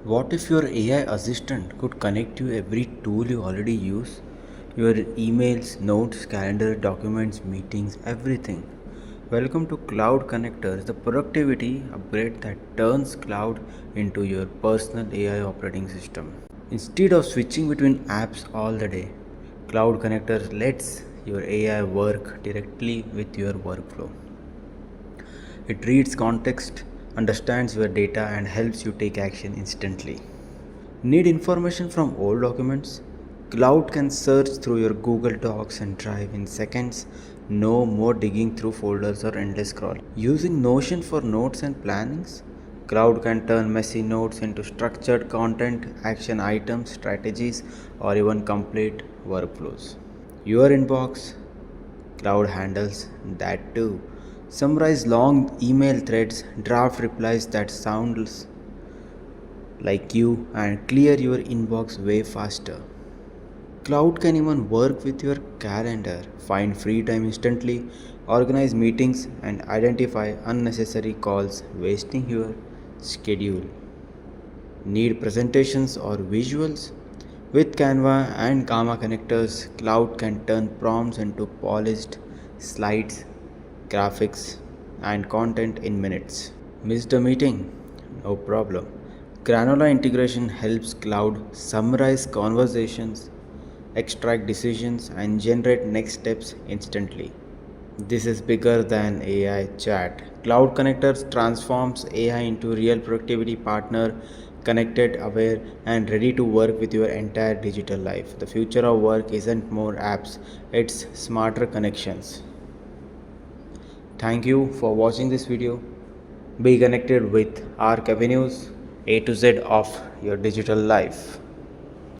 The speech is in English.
What if your AI assistant could connect you every tool you already use? Your emails, notes, calendar, documents, meetings, everything. Welcome to Cloud Connectors, the productivity upgrade that turns cloud into your personal AI operating system. Instead of switching between apps all the day, Cloud Connectors lets your AI work directly with your workflow. It reads context, understands your data, and helps you take action instantly. Need information from old documents? Cloud can search through your Google Docs and Drive in seconds. No more digging through folders or endless scroll. Using Notion for notes and plannings? Cloud can turn messy notes into structured content, action items, strategies, or even complete workflows. Your inbox? Cloud handles that too. Summarize long email threads, draft replies that sounds like you, and clear your inbox way faster. Cloud can even work with your calendar, find free time instantly, organize meetings, and identify unnecessary calls wasting your schedule. Need presentations or visuals? With Canva and Gamma connectors, Cloud can turn prompts into polished slides, graphics, and content in minutes. Missed a meeting? No problem. Granola integration helps Cloud summarize conversations, extract decisions, and generate next steps instantly. This is bigger than AI chat. Cloud Connectors transforms AI into real productivity partner, connected, aware, and ready to work with your entire digital life. The future of work isn't more apps, it's smarter connections. Thank you for watching this video. Be connected with Arc Avenues, A to Z of your digital life.